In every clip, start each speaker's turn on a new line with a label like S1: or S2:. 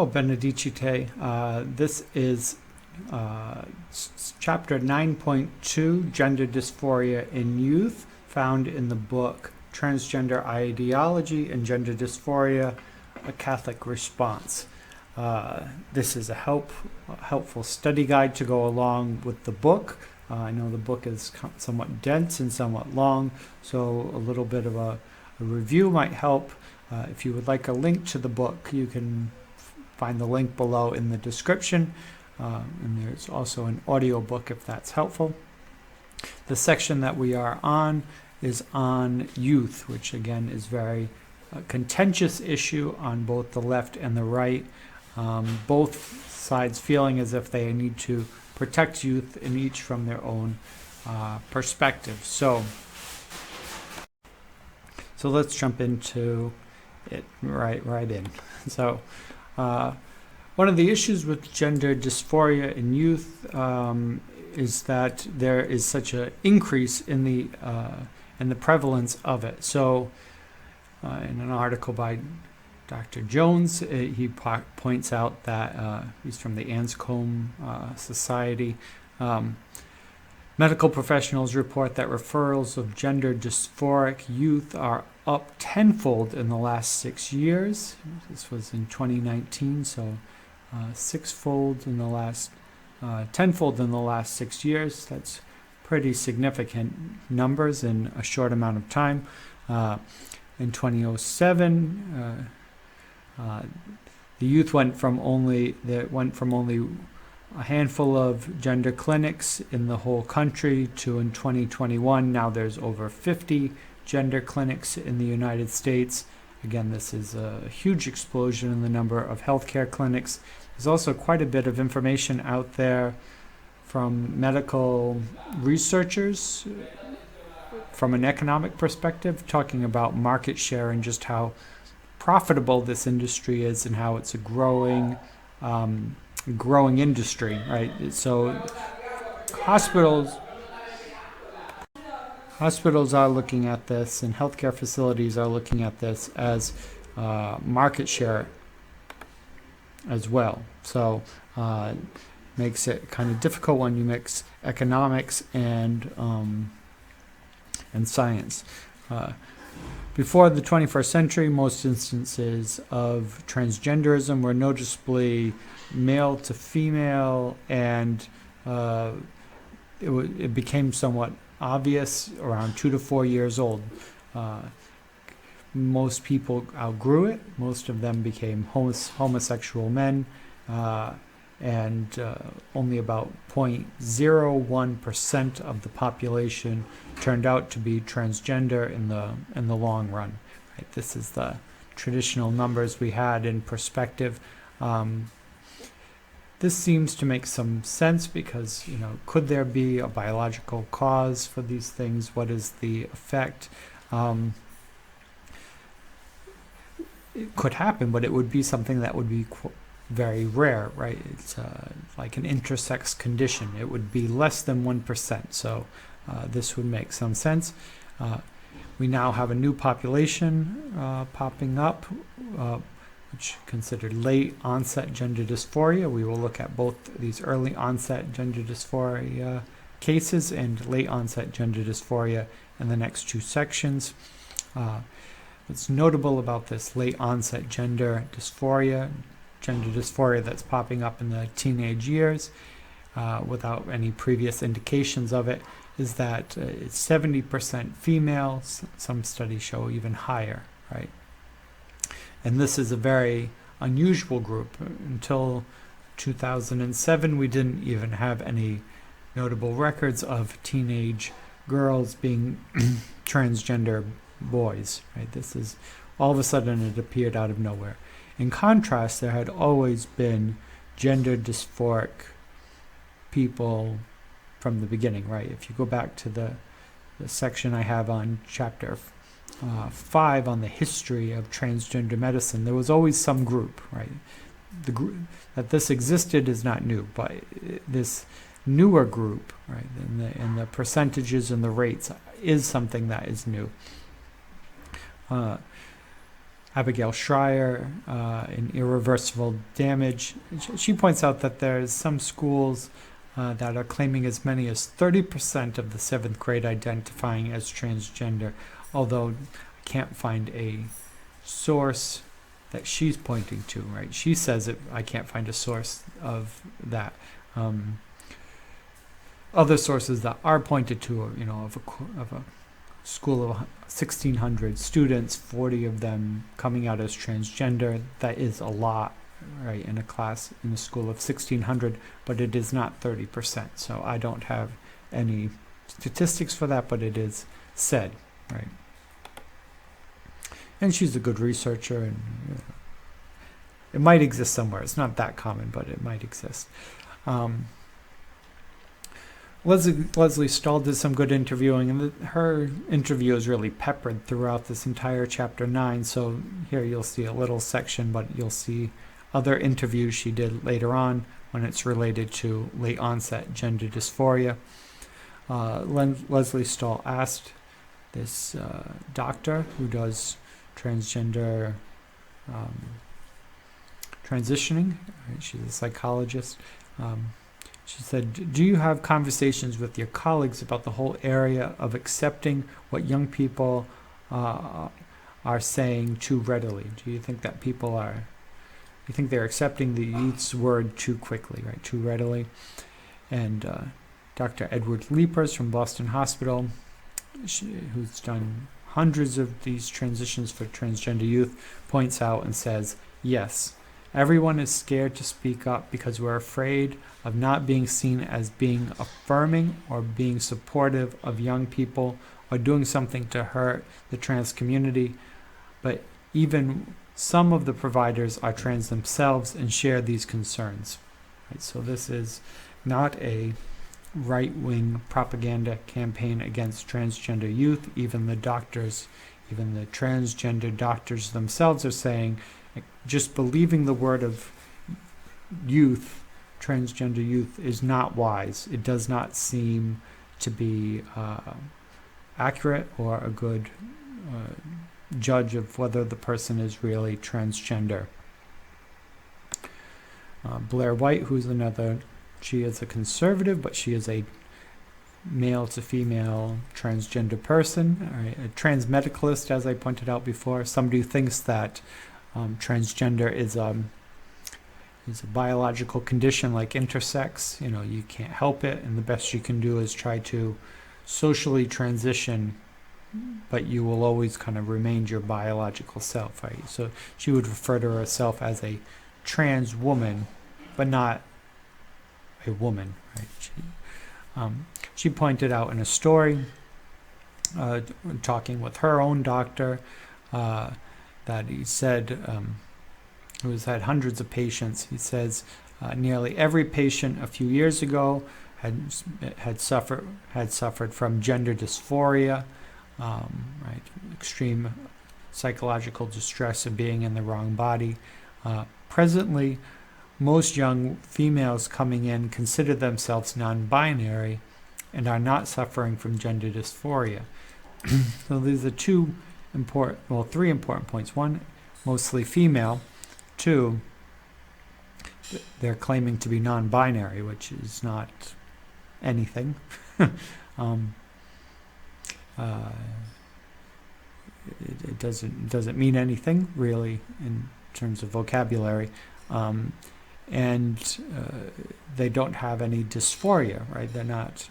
S1: Ciao, benedicite. This is chapter 9.2, Gender Dysphoria in Youth, found in the book Transgender Ideology and Gender Dysphoria, A Catholic Response. This is a helpful study guide to go along with the book. I know the book is somewhat dense and somewhat long, so a little bit of a review might help. If you would like a link to the book, you can find the link below in the description. And there's also an audio book if that's helpful. The section that we are on is on youth, which again is very contentious issue on both the left and the right. Both sides feeling as if they need to protect youth, and each from their own perspective. So let's jump into it right in. So one of the issues with gender dysphoria in youth is that there is such an increase in the prevalence of it. So in an article by Dr. Jones, he points out that he's from the Anscombe Society. Medical professionals report that referrals of gender dysphoric youth are up tenfold in the last 6 years. This was in 2019, so tenfold in the last 6 years. That's pretty significant numbers in a short amount of time. In 2007, the youth went from only a handful of gender clinics in the whole country to, in 2021, now there's over 50 gender clinics in the United States. Again, this is a huge explosion in the number of healthcare clinics. There's also quite a bit of information out there from medical researchers from an economic perspective, talking about market share and just how profitable this industry is and how it's a growing industry, right? So hospitals are looking at this, and healthcare facilities are looking at this as market share as well. So makes it kind of difficult when you mix economics and science. Before the 21st century, most instances of transgenderism were noticeably male to female, and it became somewhat obvious around 2 to 4 years old. Most people outgrew it. Most of them became homosexual men, and only about 0.01% of the population turned out to be transgender in the long run. Right? This is the traditional numbers we had in perspective. This seems to make some sense because, could there be a biological cause for these things? What is the effect? It could happen, but it would be something that would be very rare, right? It's like an intersex condition. It would be less than 1%, so this would make some sense. We now have a new population popping up, which considered late-onset gender dysphoria. We will look at both these early-onset gender dysphoria cases and late-onset gender dysphoria in the next two sections. What's notable about this late-onset gender dysphoria that's popping up in the teenage years without any previous indications of it, is that it's 70% female. Some studies show even higher, right? And this is a very unusual group. Until 2007, we didn't even have any notable records of teenage girls being transgender boys, right? This is, all of a sudden, it appeared out of nowhere. In contrast, there had always been gender dysphoric people from the beginning, right? If you go back to the section I have on chapter 5 on the history of transgender medicine, there was always some group, right? The group that this existed is not new, but this newer group, right, and the percentages and the rates is something that is new. Abigail Schreier in Irreversible Damage. She points out that there's some schools that are claiming as many as 30% of the 7th grade identifying as transgender, although I can't find a source that she's pointing to, right? She says it, I can't find a source of that. Other sources that are pointed to, of a school of 1,600 students, 40 of them coming out as transgender. That is a lot, right, in a school of 1,600, but it is not 30%. So I don't have any statistics for that, but it is said, right? And she's a good researcher, and it might exist somewhere. It's not that common, but it might exist. Leslie Stahl did some good interviewing, and her interview is really peppered throughout this entire chapter 9. So here you'll see a little section, but you'll see other interviews she did later on when it's related to late-onset gender dysphoria. Leslie Stahl asked this doctor who does transgender transitioning, right? She's a psychologist. She said, do you have conversations with your colleagues about the whole area of accepting what young people are saying too readily? Do you think that you think they're accepting the youth's word too quickly, right? Too readily? And Dr. Edward Leapers from Boston Hospital, who's done hundreds of these transitions for transgender youth, points out and says, yes, everyone is scared to speak up because we're afraid of not being seen as being affirming or being supportive of young people or doing something to hurt the trans community. But even some of the providers are trans themselves and share these concerns. Right? So this is not a right-wing propaganda campaign against transgender youth. Even the doctors, even the transgender doctors themselves are saying, just believing the word of youth, transgender youth, is not wise. It does not seem to be accurate or a good judge of whether the person is really transgender. Blair White, who's another, she is a conservative, but she is a male to female transgender person, right? A trans medicalist, as I pointed out before, somebody who thinks that transgender is a biological condition like intersex. You can't help it, and the best you can do is try to socially transition, but you will always kind of remain your biological self, right? So she would refer to herself as a trans woman, but not a woman, right? She pointed out in a story, talking with her own doctor, that he said, who's had hundreds of patients, he says nearly every patient a few years ago had suffered from gender dysphoria, right? Extreme psychological distress of being in the wrong body. Presently, most young females coming in consider themselves non-binary and are not suffering from gender dysphoria. So these are three important points. One, mostly female. Two, they're claiming to be non-binary, which is not anything. It doesn't mean anything really in terms of vocabulary, and they don't have any dysphoria, right? They're not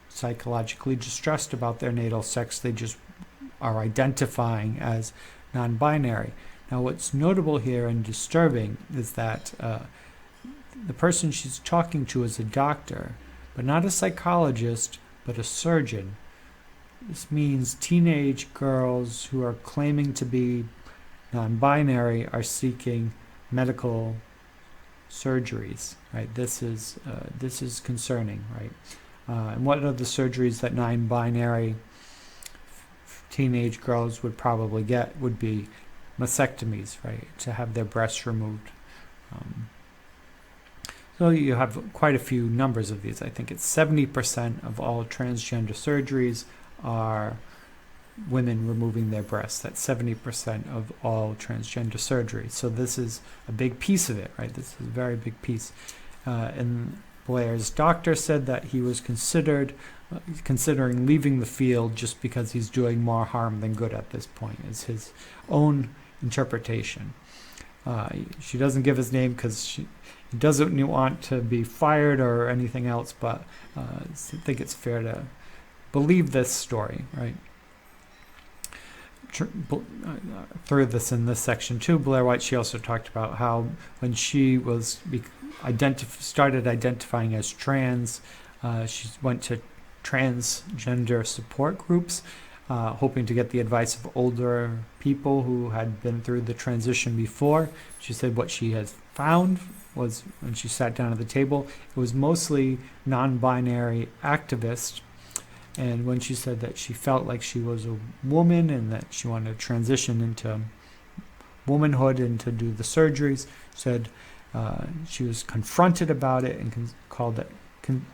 S1: psychologically distressed about their natal sex. They just are identifying as non-binary. Now, what's notable here and disturbing is that the person she's talking to is a doctor, but not a psychologist, but a surgeon. This means teenage girls who are claiming to be non-binary are seeking medical surgeries, right? This is concerning, right? And what are the surgeries that non-binary teenage girls would probably get would be mastectomies, right? To have their breasts removed. So you have quite a few numbers of these. I think it's 70% of all transgender surgeries are women removing their breasts. That's 70% of all transgender surgery. So this is a big piece of it, right? This is a very big piece. And Blair's doctor said that he was considering leaving the field just because he's doing more harm than good at this point, is his own interpretation. She doesn't give his name because she doesn't want to be fired or anything else, but I think it's fair to believe this story, right? Through this in this section too, Blair White, she also talked about how when she was started identifying as trans, she went to transgender support groups, hoping to get the advice of older people who had been through the transition before. She said what she has found was, when she sat down at the table, it was mostly non-binary activists. And when she said that she felt like she was a woman and that she wanted to transition into womanhood and to do the surgeries, said she was confronted about it and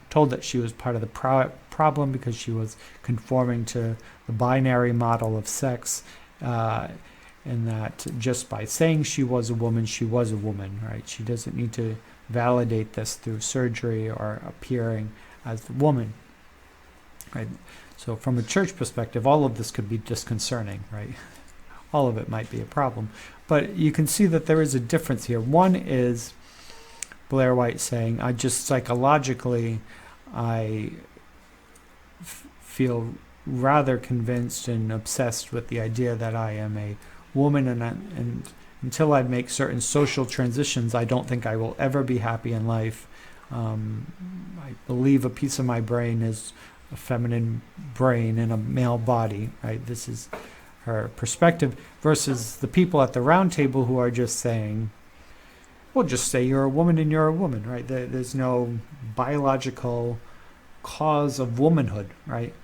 S1: told that she was part of the problem because she was conforming to the binary model of sex, and that just by saying she was a woman, right? She doesn't need to validate this through surgery or appearing as a woman. Right. So from a church perspective, all of this could be disconcerting, right? All of it might be a problem. But you can see that there is a difference here. One is Blair White saying, I just psychologically, I feel rather convinced and obsessed with the idea that I am a woman, and until I make certain social transitions, I don't think I will ever be happy in life. I believe a piece of my brain is a feminine brain in a male body, right? This is her perspective versus the people at the round table who are just saying, well, just say you're a woman and you're a woman, right? There's no biological cause of womanhood, right?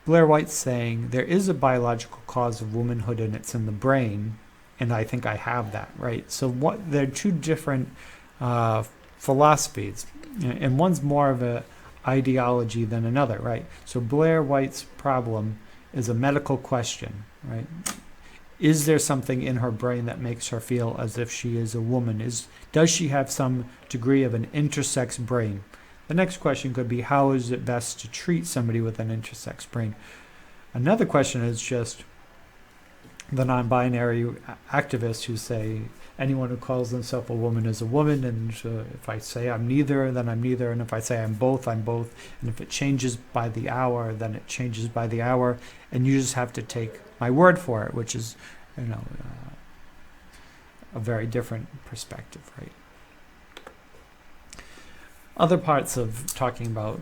S1: Blair White's saying there is a biological cause of womanhood and it's in the brain, and I think I have that, right? So they're two different philosophies, and one's more of a ideology than another, right? So Blair White's problem is a medical question, right? Is there something in her brain that makes her feel as if she is a woman? Does she have some degree of an intersex brain? The next question could be, how is it best to treat somebody with an intersex brain? Another question is just the non-binary activists who say anyone who calls themselves a woman is a woman, and if I say I'm neither, then I'm neither, and if I say I'm both, I'm both, and if it changes by the hour, then it changes by the hour, and you just have to take my word for it, which is, a very different perspective, right? Other parts of talking about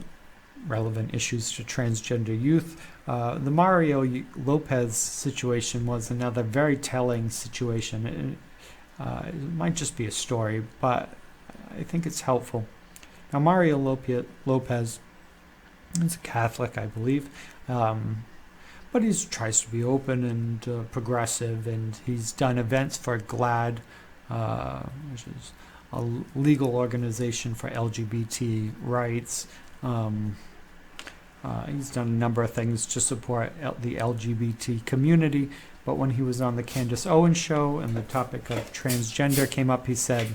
S1: relevant issues to transgender youth, the Mario Lopez situation was another very telling situation. It might just be a story, but I think it's helpful. Now, Mario Lopez is a Catholic, I believe, but he tries to be open and progressive, and he's done events for GLAAD, which is a legal organization for LGBT rights. He's done a number of things to support the LGBT community. But when he was on the Candace Owens show and the topic of transgender came up, he said,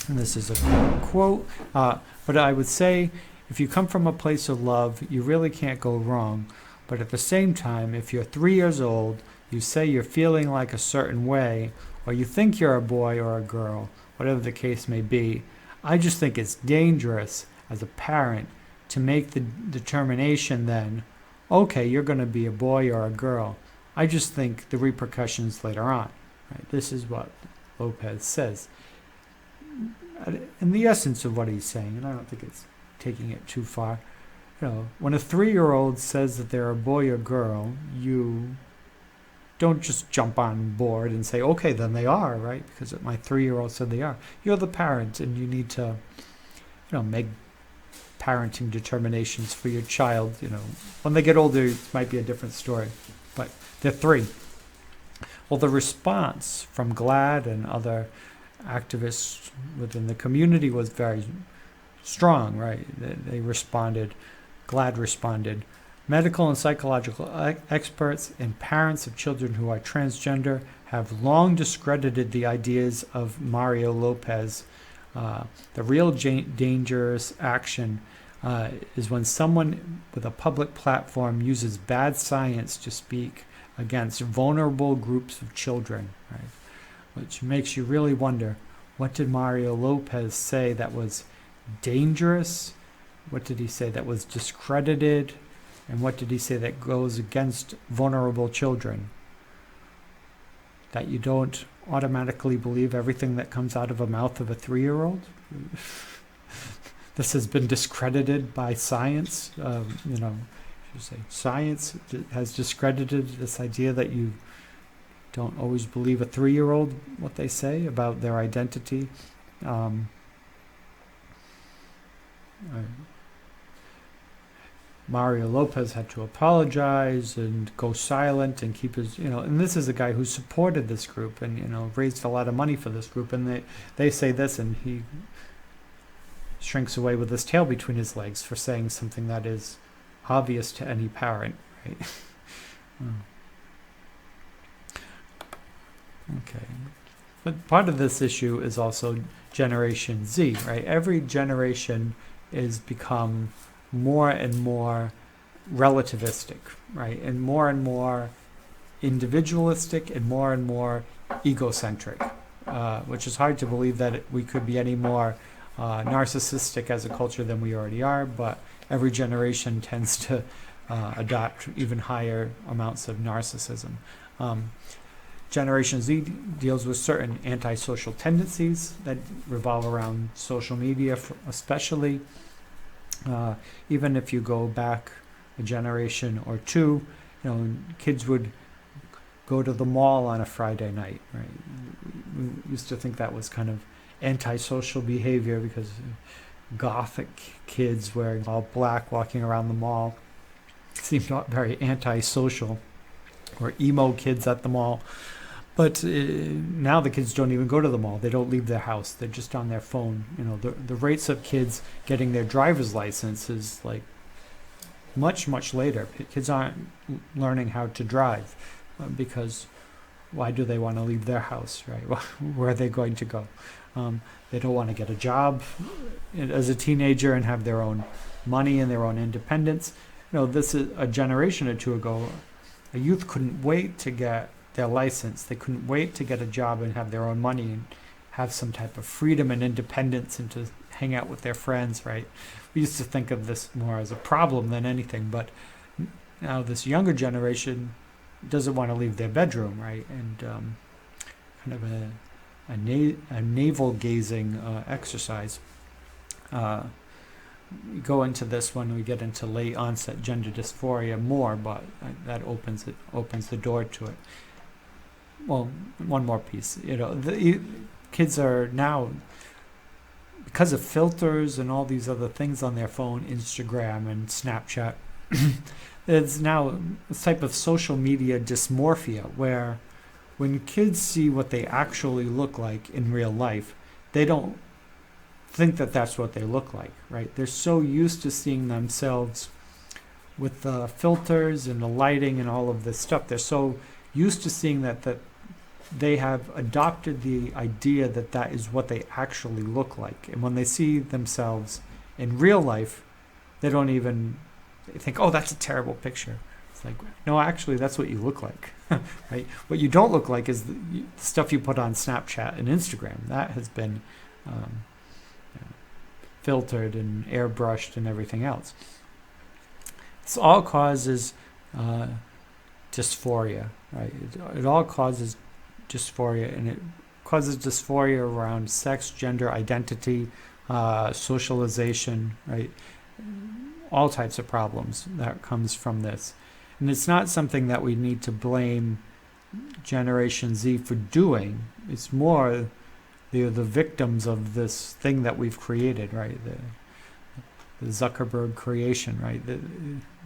S1: and this is a quote, but I would say, if you come from a place of love, you really can't go wrong. But at the same time, if you're 3 years old, you say you're feeling like a certain way, or you think you're a boy or a girl, whatever the case may be, I just think it's dangerous as a parent to make the determination then, okay, you're going to be a boy or a girl. I just think the repercussions later on. Right? This is what Lopez says. In the essence of what he's saying, and I don't think it's taking it too far, when a 3-year-old says that they're a boy or girl, you don't just jump on board and say, okay, then they are, right? Because my 3-year-old said they are. You're the parent, and you need to, make parenting determinations for your child. When they get older, it might be a different story. But they're 3. Well, the response from GLAAD and other activists within the community was very strong, right? They responded, GLAAD responded, Medical and psychological experts and parents of children who are transgender have long discredited the ideas of Mario Lopez. The real dangerous action is when someone with a public platform uses bad science to speak against vulnerable groups of children, right? Which makes you really wonder, what did Mario Lopez say that was dangerous? What did he say that was discredited? And what did he say that goes against vulnerable children? That you don't automatically believe everything that comes out of a mouth of a 3-year-old? This has been discredited by science. Science has discredited this idea that you don't always believe a 3-year-old what they say about their identity. Mario Lopez had to apologize and go silent and keep his, and this is a guy who supported this group and, raised a lot of money for this group. And they say this and he shrinks away with his tail between his legs for saying something that is obvious to any parent, right? Okay. But part of this issue is also Generation Z, right? Every generation is become more and more relativistic, right? And more individualistic and more egocentric, which is hard to believe that we could be any more narcissistic as a culture than we already are, but every generation tends to adopt even higher amounts of narcissism. Generation Z deals with certain antisocial tendencies that revolve around social media, especially. Even if you go back a generation or two, kids would go to the mall on a Friday night, right? We used to think that was kind of antisocial behavior because gothic kids wearing all black walking around the mall seemed not very antisocial, or emo kids at the mall. But now the kids don't even go to the mall. They don't leave their house. They're just on their phone. The rates of kids getting their driver's license is like much later. Kids aren't learning how to drive because why do they want to leave their house, right? Where are they going to go? They don't want to get a job as a teenager and have their own money and their own independence. This is a generation or two ago. A youth couldn't wait to get their license. They couldn't wait to get a job and have their own money and have some type of freedom and independence and to hang out with their friends, right? We used to think of this more as a problem than anything, but now this younger generation doesn't want to leave their bedroom, right? And kind of a navel-gazing exercise. We go into this when we get into late-onset gender dysphoria more, but that opens the door to it. Well, one more piece. The kids are now, because of filters and all these other things on their phone, Instagram and Snapchat, there's now a type of social media dysmorphia where when kids see what they actually look like in real life, they don't think that that's what they look like, right? They're so used to seeing themselves with the filters and the lighting and all of this stuff. They're so used to seeing that they have adopted the idea that that is what they actually look like. And when they see themselves in real life, they think, oh, that's a terrible picture. It's like, no, actually, that's what you look like, right? What you don't look like is the stuff you put on Snapchat and Instagram. That has been filtered and airbrushed and everything else. This all causes dysphoria, right? It all causes dysphoria, and it causes dysphoria around sex, gender identity, socialization, right? All types of problems that comes from this. And it's not something that we need to blame Generation Z for doing. It's more the victims of this thing that we've created, right? The Zuckerberg creation, right?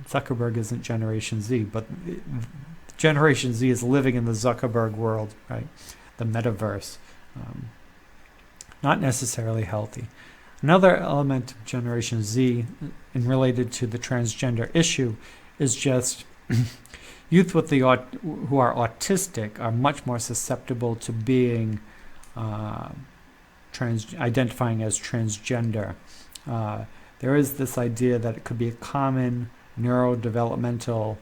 S1: Zuckerberg isn't Generation Z, but Generation Z is living in the Zuckerberg world, right? The metaverse. Not necessarily healthy. Another element of Generation Z, and related to the transgender issue, is just youth with who are autistic are much more susceptible to being identifying as transgender. There is this idea that it could be a common neurodevelopmental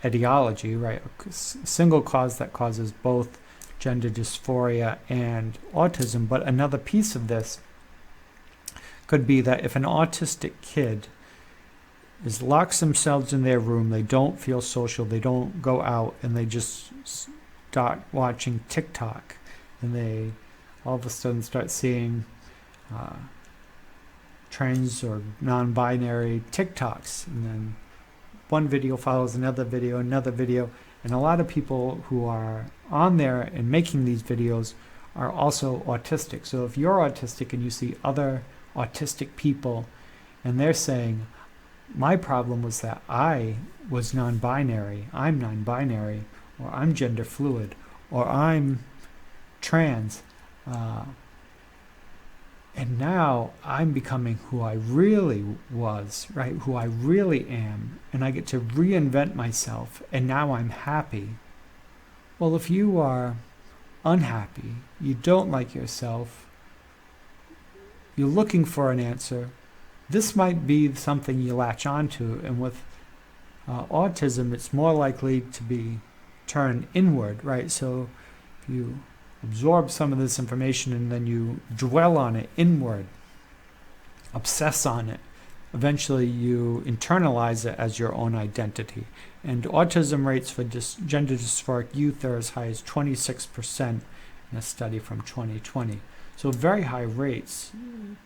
S1: etiology, right? A single cause that causes both gender dysphoria and autism. But another piece of this could be that if an autistic kid locks themselves in their room, they don't feel social, they don't go out, and they just start watching TikTok, and they all of a sudden start seeing trans or non-binary TikToks, and then one video follows another video, and a lot of people who are on there and making these videos are also autistic. So if you're autistic and you see other autistic people and they're saying, my problem was that I was non-binary, I'm non-binary, or I'm gender fluid, or I'm trans, and now I'm becoming who I really was, right? Who I really am, and I get to reinvent myself, and now I'm happy. Well, if you are unhappy, you don't like yourself, you're looking for an answer, this might be something you latch onto, and with autism, it's more likely to be turned inward, right? So if you absorb some of this information and then you dwell on it inward, obsess on it, eventually you internalize it as your own identity. And autism rates for gender dysphoric youth are as high as 26% in a study from 2020. So very high rates,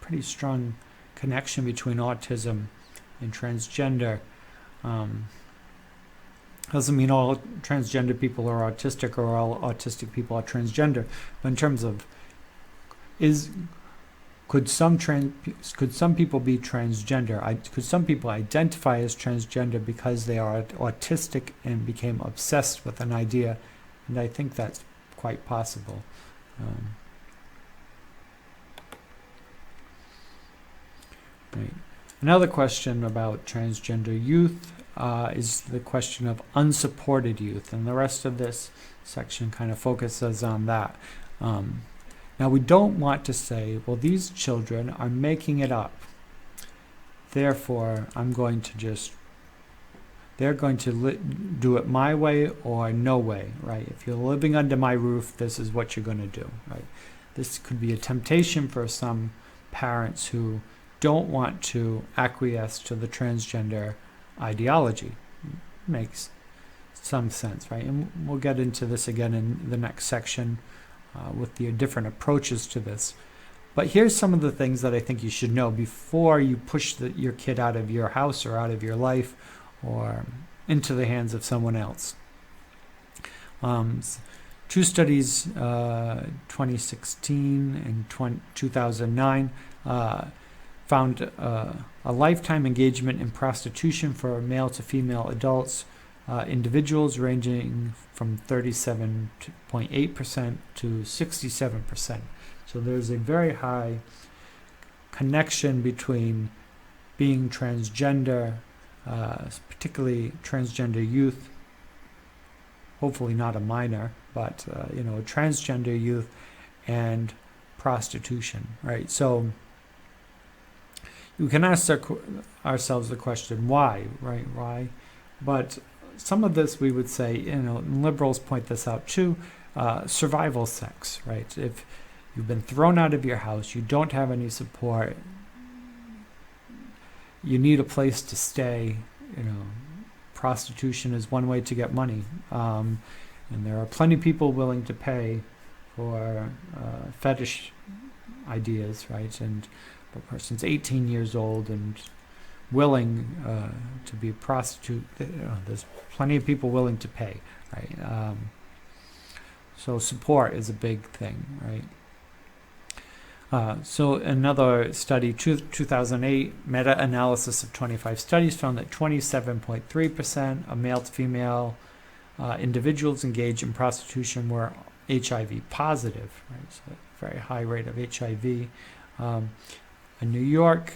S1: pretty strong connection between autism and transgender. Doesn't mean all transgender people are autistic or all autistic people are transgender, but in terms of could some people be transgender? Could some people identify as transgender because they are autistic and became obsessed with an idea? And I think that's quite possible. Right. Another question about transgender youth is the question of unsupported youth, and the rest of this section kind of focuses on that. Now, we don't want to say, well, these children are making it up, therefore they're going to do it my way or no way, right? If you're living under my roof, this is what you're going to do, right? This could be a temptation for some parents who don't want to acquiesce to the transgender ideology. Makes some sense, right? And we'll get into this again in the next section with the different approaches to this. But here's some of the things that I think you should know before you push your kid out of your house or out of your life or into the hands of someone else. Two studies, 2016 and 2009, found a lifetime engagement in prostitution for male to female adults, individuals ranging from 37.8% to 67%. So there's a very high connection between being transgender, particularly transgender youth, hopefully not a minor, but transgender youth and prostitution, right? So we can ask ourselves the question, why, right? Why? But some of this we would say, and liberals point this out too, survival sex, right? If you've been thrown out of your house, you don't have any support, you need a place to stay, prostitution is one way to get money. And there are plenty of people willing to pay for fetish ideas, right? And the person's 18 years old and willing to be a prostitute. There's plenty of people willing to pay, right? So support is a big thing, right? So another study, 2008 meta-analysis of 25 studies found that 27.3% of male to female individuals engaged in prostitution were HIV positive, right? So a very high rate of HIV. A New York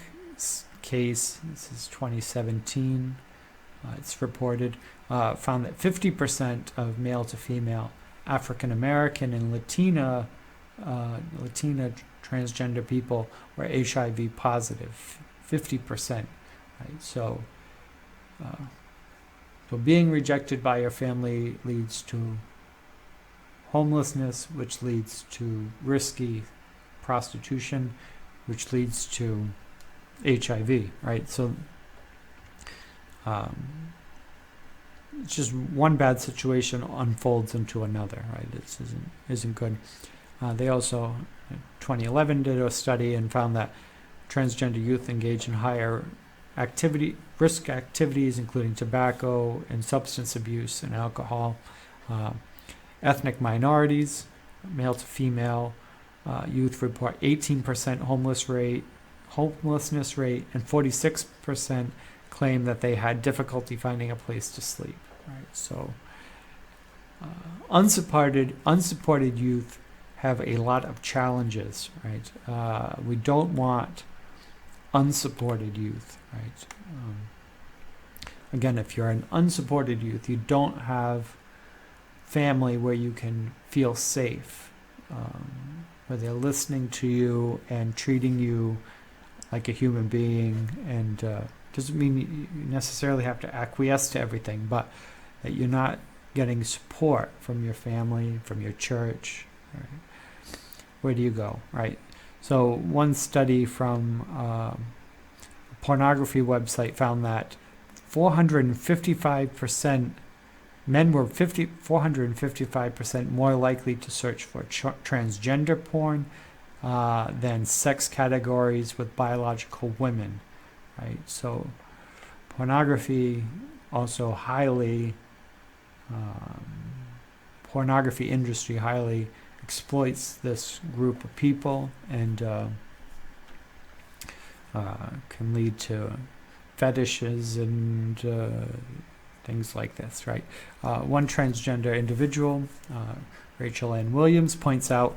S1: case, this is 2017, it's reported, found that 50% of male to female African American and Latina transgender people were HIV positive. 50%. Right? So being rejected by your family leads to homelessness, which leads to risky prostitution, which leads to HIV, right? So it's just one bad situation unfolds into another, right? This isn't good. They also, in 2011, did a study and found that transgender youth engage in higher risk activities, including tobacco and substance abuse and alcohol. Ethnic minorities, male to female, youth report 18% homelessness rate, and 46% claim that they had difficulty finding a place to sleep. Right? So, unsupported youth have a lot of challenges. Right? We don't want unsupported youth. Right? Again, if you're an unsupported youth, you don't have family where you can feel safe, where they're listening to you and treating you like a human being, and doesn't mean you necessarily have to acquiesce to everything, but that you're not getting support from your family, from your church. Right? Where do you go, right? So one study from a pornography website found that 455% men were 455% more likely to search for transgender porn than sex categories with biological women, right? So pornography also pornography industry highly exploits this group of people, and can lead to fetishes and things like this, right? One transgender individual, Rachel Ann Williams, points out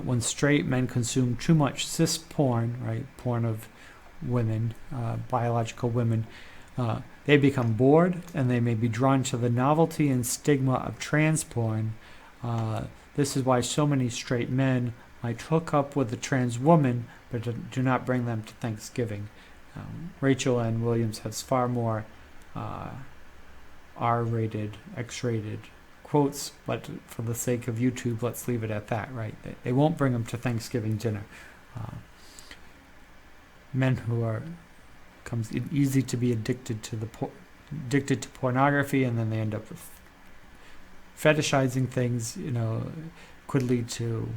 S1: when straight men consume too much cis porn, right, porn of women, biological women, they become bored and they may be drawn to the novelty and stigma of trans porn. This is why so many straight men might hook up with a trans woman but do not bring them to Thanksgiving. Rachel Ann Williams has far more R-rated, X-rated quotes, but for the sake of YouTube, let's leave it at that, right? They won't bring them to Thanksgiving dinner. Men who comes easy to be addicted to pornography, and then they end up with fetishizing things, could lead to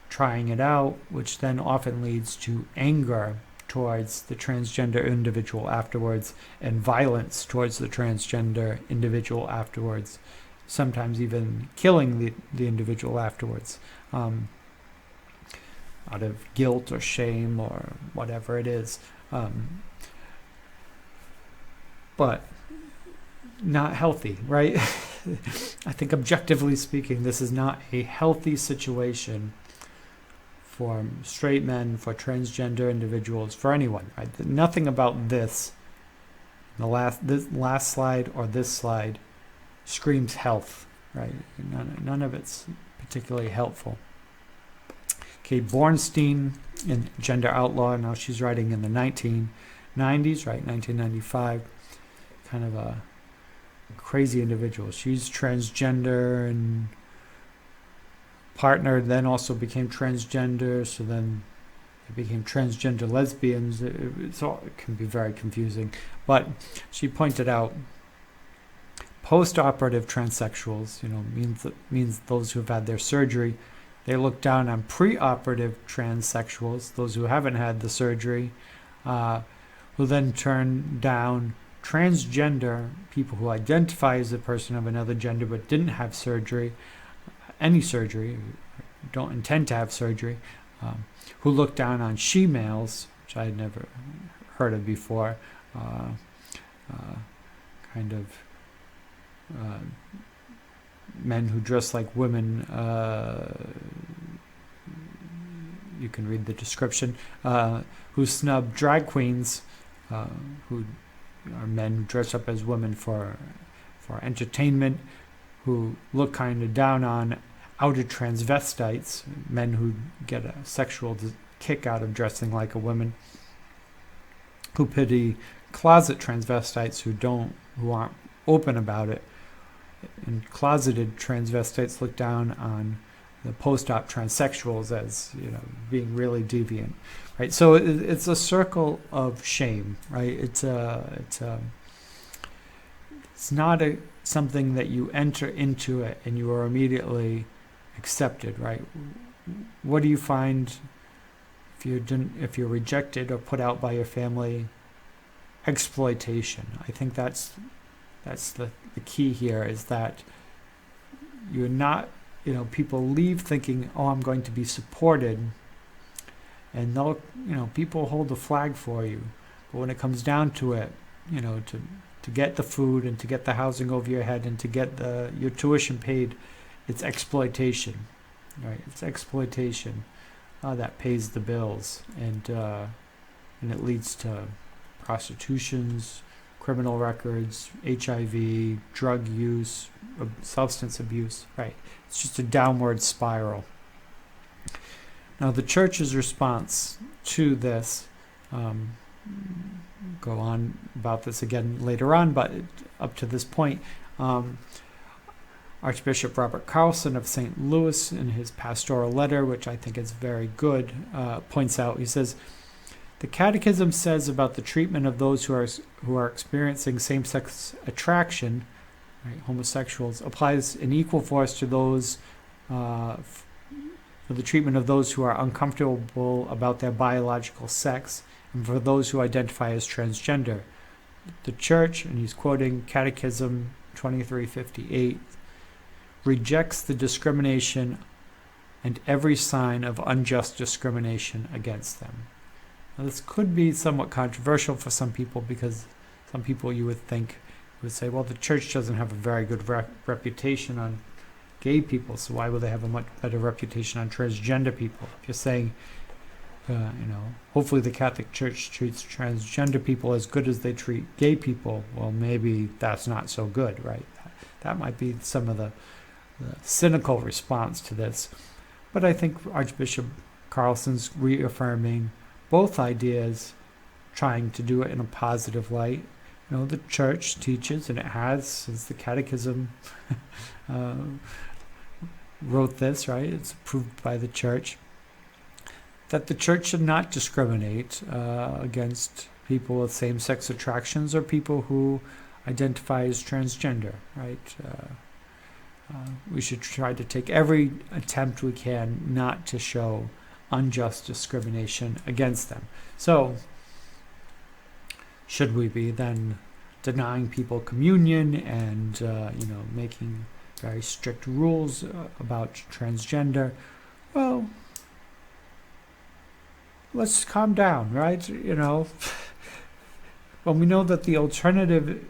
S1: trying it out, which then often leads to anger towards the transgender individual afterwards, and violence towards the transgender individual afterwards, sometimes even killing the individual afterwards, out of guilt or shame or whatever it is. But not healthy, right? I think objectively speaking, this is not a healthy situation for straight men, for transgender individuals, for anyone, right? Nothing about this last slide or this slide screams health, right? None of it's particularly helpful. Kate Bornstein in Gender Outlaw, now she's writing in the 1990s, right? 1995, kind of a crazy individual. She's transgender, and partner then also became transgender, so then they became transgender lesbians. It can be very confusing. But she pointed out post-operative transsexuals, means those who have had their surgery. They look down on pre-operative transsexuals, those who haven't had the surgery, who then turn down transgender people who identify as a person of another gender but didn't have any surgery, don't intend to have surgery, who look down on she-males, which I had never heard of before, kind of men who dress like women. You can read the description, who snub drag queens, who are men who dress up as women for entertainment, who look kind of down on outer transvestites, men who get a sexual kick out of dressing like a woman, who pity closet transvestites who aren't open about it, and closeted transvestites look down on the post-op transsexuals as being really deviant, right? So it's a circle of shame, right? It's not something that you enter into it and you are immediately accepted, right? What do you find if you're rejected or put out by your family? Exploitation. I think that's the key here, is that you're not, people leave thinking, oh, I'm going to be supported, and they'll, people hold the flag for you. But when it comes down to it, to get the food and to get the housing over your head and to get your tuition paid, it's exploitation, right? It's exploitation that pays the bills, and it leads to prostitutions, criminal records, HIV, drug use, substance abuse, right? It's just a downward spiral. Now, the church's response to this, go on about this again later on, but up to this point, Archbishop Robert Carlson of St. Louis, in his pastoral letter, which I think is very good, points out, he says, the Catechism says about the treatment of those who are experiencing same-sex attraction, right, homosexuals, applies in equal force to those for the treatment of those who are uncomfortable about their biological sex, and for those who identify as transgender. The Church, and he's quoting Catechism 2358, rejects the discrimination and every sign of unjust discrimination against them. Now, this could be somewhat controversial for some people, because some people you would think would say, well, the church doesn't have a very good reputation on gay people, so why would they have a much better reputation on transgender people? If you're saying, hopefully the Catholic Church treats transgender people as good as they treat gay people, well, maybe that's not so good, right? That might be some of the cynical response to this. But I think Archbishop Carlson's reaffirming both ideas, trying to do it in a positive light. The church teaches, and it has since the Catechism wrote this, right? It's approved by the church, that the church should not discriminate against people with same-sex attractions or people who identify as transgender, right? We should try to take every attempt we can not to show unjust discrimination against them. So, should we be then denying people communion and making very strict rules about transgender? Well, let's calm down, right? When we know that the alternative,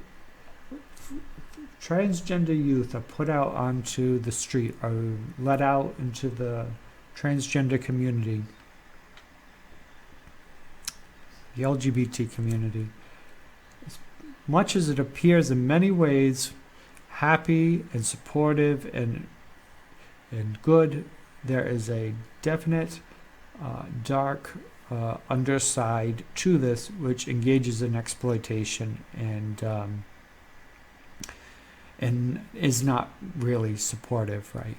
S1: transgender youth are put out onto the street, are let out into the transgender community, the LGBT community, as much as it appears in many ways happy and supportive and good, there is a definite dark underside to this, which engages in exploitation and is not really supportive, right?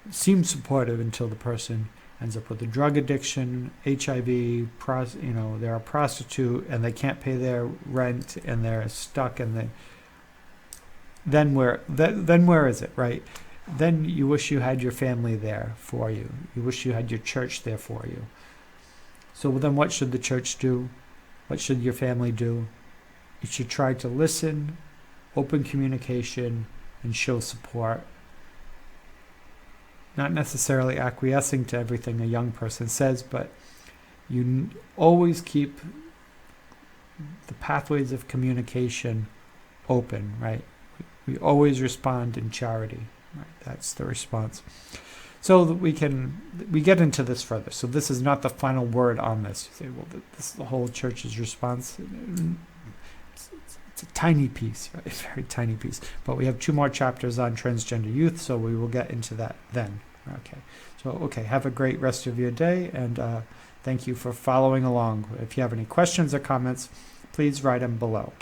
S1: It seems supportive until the person ends up with a drug addiction, HIV, they're a prostitute and they can't pay their rent and they're stuck then where is it, right? Then you wish you had your family there for you. You wish you had your church there for you. So then what should the church do? What should your family do? You should try to listen, open communication, and show support. Not necessarily acquiescing to everything a young person says, but you always keep the pathways of communication open, right? We always respond in charity, right? That's the response. So that we get into this further. So this is not the final word on this. You say, well, this is the whole church's response. It's a tiny piece, right? A very tiny piece. But we have 2 more chapters on transgender youth, so we will get into that then. Okay. So, okay, have a great rest of your day, and thank you for following along. If you have any questions or comments, please write them below.